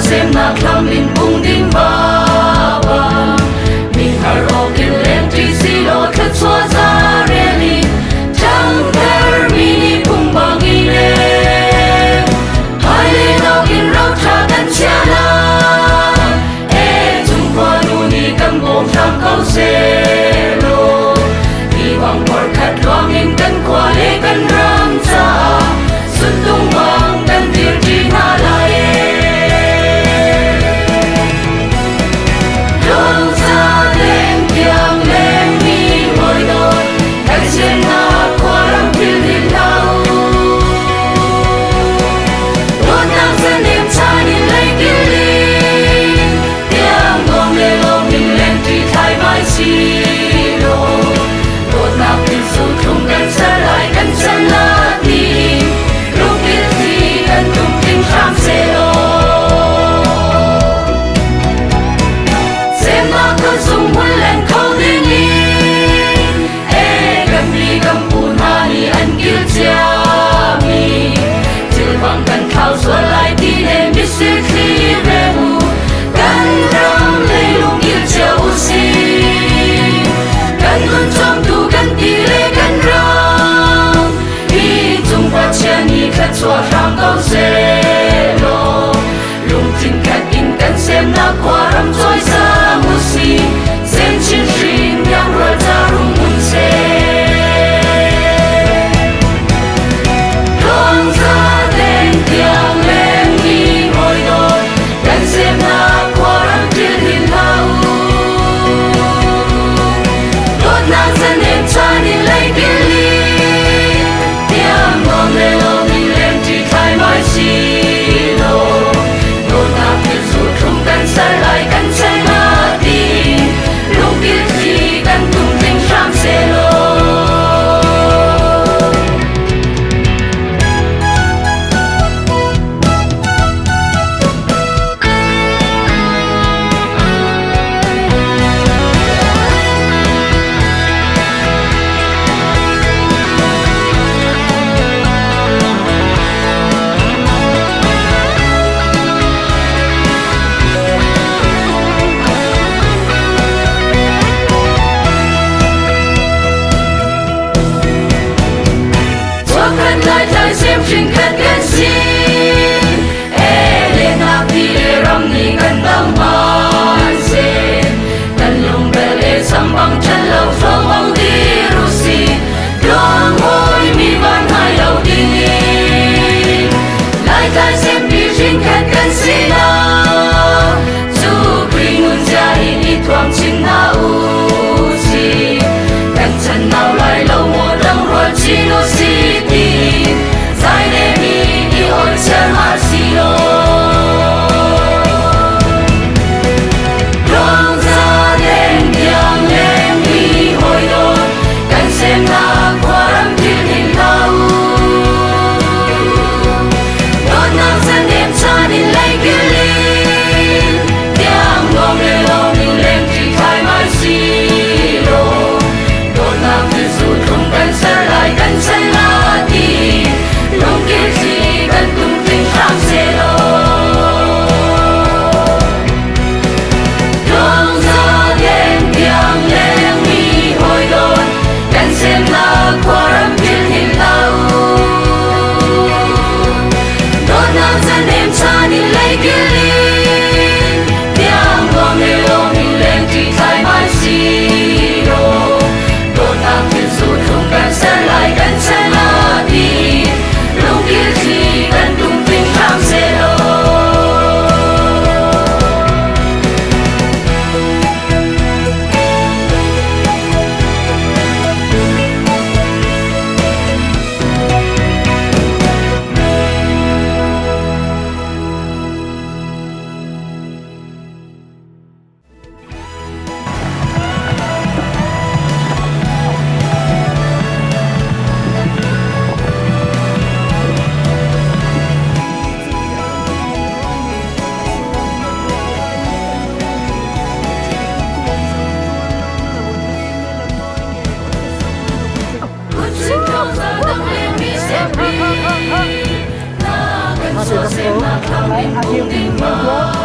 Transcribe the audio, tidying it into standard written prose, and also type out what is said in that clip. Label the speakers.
Speaker 1: Xem na khlam in bung ding ba mình har okin len tri si lo khat chua za really chang ter mi bung bang i le hai le no kin rau tha kan chia la e chung kwa nu ni kam bom tham kau se lo đi bang por khat luang in kan kwa le kan ram cha sun tung bang kan dir ji na la chua ram câu se lo lung tin kat in kan sem na kwa ram choi sa mu si sem chin rin yang ra ta rum mun se long za den tiang lem ni hoi do kan sem na kwa ram til hin lau đốt na dân em cha ni lấy kili tiang ngon le lo mai si lo đôi ta biết rồi không cần xa lại cần chân là đi lúc biết gì cần tung tình ram xe lo xem trình khát gan xin e lên áp đi ram ni kan bang man se kan lung bel e sam bang chân lâu phong bang đi rusi long hoi mi van hai lâu đi ni lại tai xem đi trình khát gan xin na chu bring un ja in đi thoáng trình na u si kan chân nào lại lâu một đăng rồi chi no si đi sai để mi đi ôi chân mà xì lô long ra đèn tiếng lên mi hồi đôi cần xem na qua ram thiên hình lau đốt nam dân em cha đi lấy kia linh tiếng ngom lê lo mình lên thì khai mai xì lô đốt nam thì dù không cần xa lại cần chân là đi long kia gì cần tung tình ram xe lo long ra đèn tiếng lên mi hồi đôi cần xem là qua ram thiên hình lau đốt nam dân em cha đi lấy kia linh tiếng ngom lê lo mình lên thì khai mai xì lô đốt nam thì dù không cần xa lại cần chân là đi lúc kia gì cần tung tình ram xe lo
Speaker 2: phải nhiều Chúa